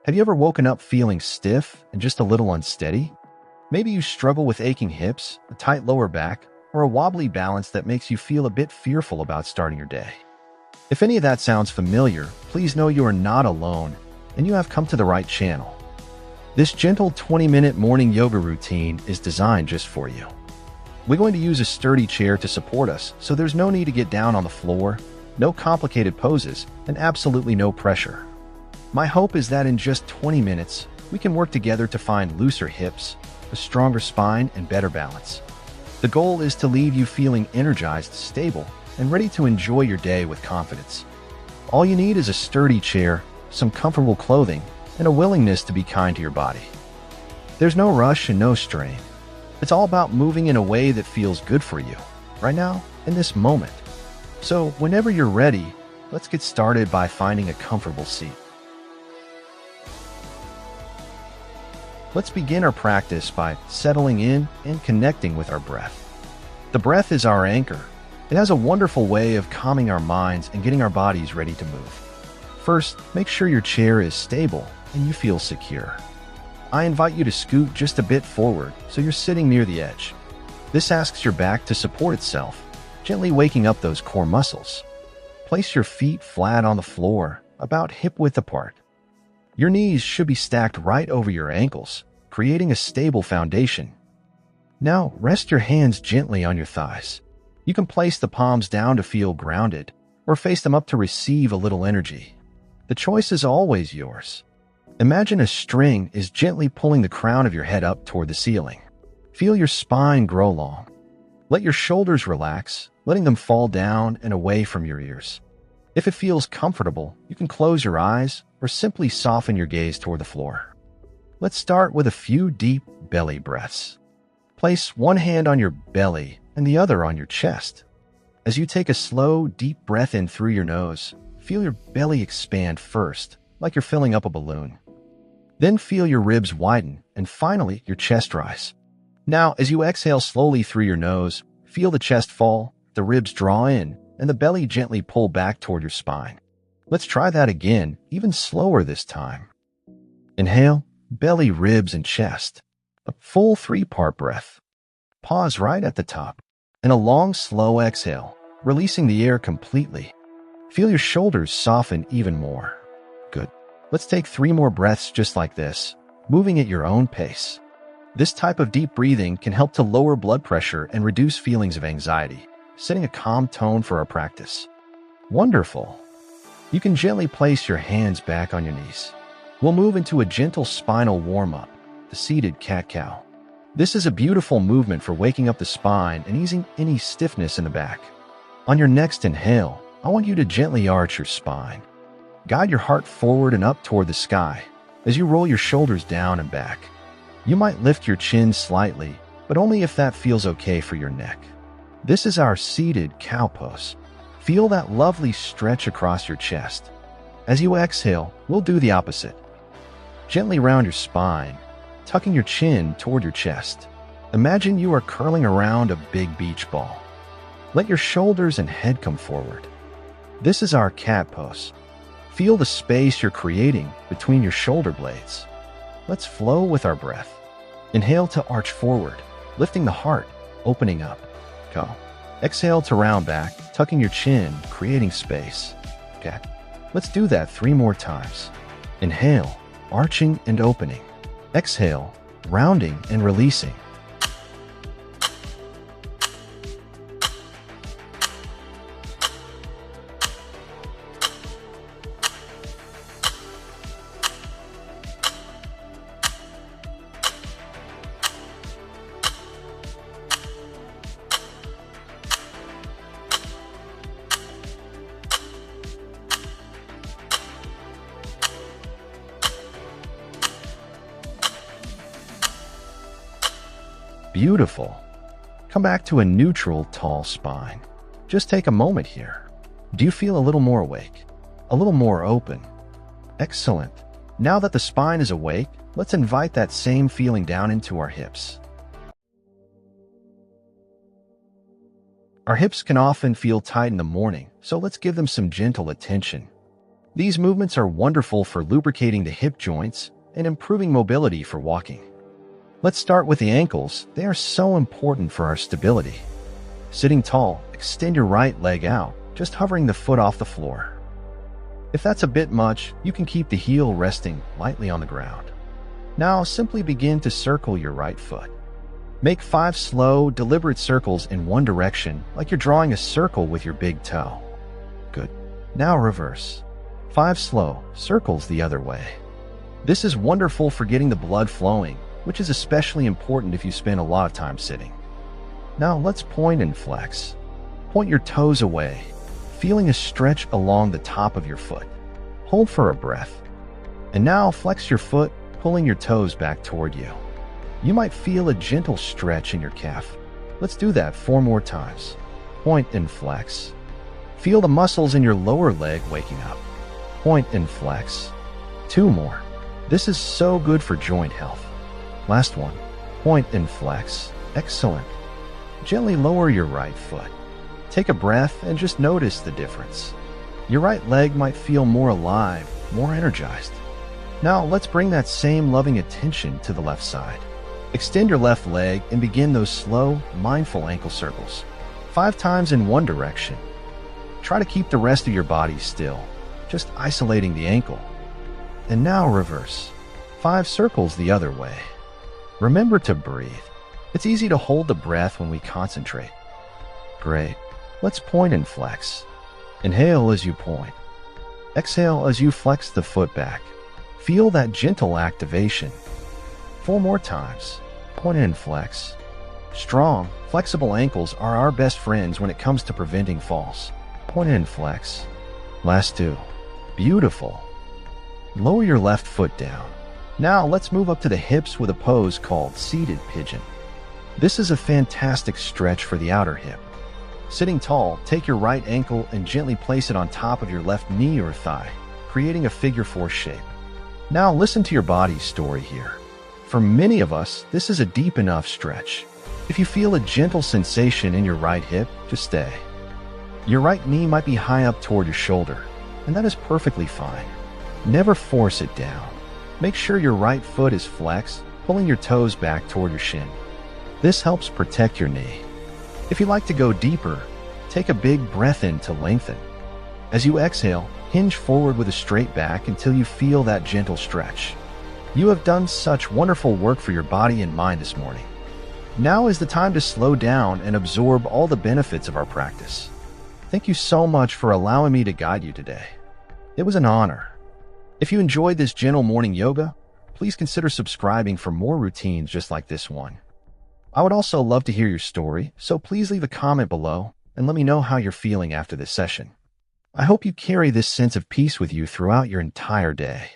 Have you ever woken up feeling stiff and just a little unsteady? Maybe you struggle with aching hips, a tight lower back, or a wobbly balance that makes you feel a bit fearful about starting your day. If any of that sounds familiar, please know you are not alone and you have come to the right channel. This gentle 20-minute morning yoga routine is designed just for you. We're going to use a sturdy chair to support us, so there's no need to get down on the floor, no complicated poses, and absolutely no pressure. My hope is that in just 20 minutes, we can work together to find looser hips, a stronger spine, and better balance. The goal is to leave you feeling energized, stable, and ready to enjoy your day with confidence. All you need is a sturdy chair, some comfortable clothing, and a willingness to be kind to your body. There's no rush and no strain. It's all about moving in a way that feels good for you, right now, in this moment. So, whenever you're ready, let's get started by finding a comfortable seat. Let's begin our practice by settling in and connecting with our breath. The breath is our anchor. It has a wonderful way of calming our minds and getting our bodies ready to move. First, make sure your chair is stable and you feel secure. I invite you to scoot just a bit forward so you're sitting near the edge. This asks your back to support itself, gently waking up those core muscles. Place your feet flat on the floor, about hip-width apart. Your knees should be stacked right over your ankles, creating a stable foundation. Now, rest your hands gently on your thighs. You can place the palms down to feel grounded, or face them up to receive a little energy. The choice is always yours. Imagine a string is gently pulling the crown of your head up toward the ceiling. Feel your spine grow long. Let your shoulders relax, letting them fall down and away from your ears. If it feels comfortable, you can close your eyes or simply soften your gaze toward the floor. Let's start with a few deep belly breaths. Place one hand on your belly and the other on your chest. As you take a slow, deep breath in through your nose, feel your belly expand first, like you're filling up a balloon. Then feel your ribs widen and finally your chest rise. Now, as you exhale slowly through your nose, feel the chest fall, the ribs draw in, and the belly gently pull back toward your spine. Let's try that again, even slower this time. Inhale, belly, ribs, and chest. A full 3-part breath. Pause right at the top. And a long, slow exhale, releasing the air completely. Feel your shoulders soften even more. Good. Let's take 3 more breaths just like this, moving at your own pace. This type of deep breathing can help to lower blood pressure and reduce feelings of anxiety, setting a calm tone for our practice. Wonderful. You can gently place your hands back on your knees. We'll move into a gentle spinal warm-up, the seated cat-cow. This is a beautiful movement for waking up the spine and easing any stiffness in the back. On your next inhale, I want you to gently arch your spine. Guide your heart forward and up toward the sky as you roll your shoulders down and back. You might lift your chin slightly, but only if that feels okay for your neck. This is our seated cow pose. Feel that lovely stretch across your chest. As you exhale, we'll do the opposite. Gently round your spine, tucking your chin toward your chest. Imagine you are curling around a big beach ball. Let your shoulders and head come forward. This is our cat pose. Feel the space you're creating between your shoulder blades. Let's flow with our breath. Inhale to arch forward, lifting the heart, opening up. Go. Exhale to round back, tucking your chin, creating space. Okay. Let's do that 3 more times. Inhale, arching and opening. Exhale, rounding and releasing. Beautiful. Come back to a neutral, tall spine. Just take a moment here. Do you feel a little more awake? A little more open? Excellent. Now that the spine is awake, let's invite that same feeling down into our hips. Our hips can often feel tight in the morning, so let's give them some gentle attention. These movements are wonderful for lubricating the hip joints and improving mobility for walking. Let's start with the ankles. They are so important for our stability. Sitting tall, extend your right leg out, just hovering the foot off the floor. If that's a bit much, you can keep the heel resting lightly on the ground. Now simply begin to circle your right foot. Make 5 slow, deliberate circles in one direction, like you're drawing a circle with your big toe. Good. Now reverse. 5 slow circles the other way. This is wonderful for getting the blood flowing, which is especially important if you spend a lot of time sitting. Now let's point and flex. Point your toes away, feeling a stretch along the top of your foot. Hold for a breath. And now flex your foot, pulling your toes back toward you. You might feel a gentle stretch in your calf. Let's do that 4 more times. Point and flex. Feel the muscles in your lower leg waking up. Point and flex. 2 more. This is so good for joint health. Last one. Point and flex. Excellent. Gently lower your right foot. Take a breath and just notice the difference. Your right leg might feel more alive, more energized. Now let's bring that same loving attention to the left side. Extend your left leg and begin those slow, mindful ankle circles. 5 times in one direction. Try to keep the rest of your body still, just isolating the ankle. And now reverse. 5 circles the other way. Remember to breathe. It's easy to hold the breath when we concentrate. Great. Let's point and flex. Inhale as you point. Exhale as you flex the foot back. Feel that gentle activation. 4 more times. Point and flex. Strong, flexible ankles are our best friends when it comes to preventing falls. Point and flex. Last 2. Beautiful. Lower your left foot down. Now let's move up to the hips with a pose called seated pigeon. This is a fantastic stretch for the outer hip. Sitting tall, take your right ankle and gently place it on top of your left knee or thigh, creating a figure 4 shape. Now listen to your body's story here. For many of us, this is a deep enough stretch. If you feel a gentle sensation in your right hip, just stay. Your right knee might be high up toward your shoulder, and that is perfectly fine. Never force it down. Make sure your right foot is flexed, pulling your toes back toward your shin. This helps protect your knee. If you like to go deeper, take a big breath in to lengthen. As you exhale, hinge forward with a straight back until you feel that gentle stretch. You have done such wonderful work for your body and mind this morning. Now is the time to slow down and absorb all the benefits of our practice. Thank you so much for allowing me to guide you today. It was an honor. If you enjoyed this gentle morning yoga, please consider subscribing for more routines just like this one. I would also love to hear your story, so please leave a comment below and let me know how you're feeling after this session. I hope you carry this sense of peace with you throughout your entire day.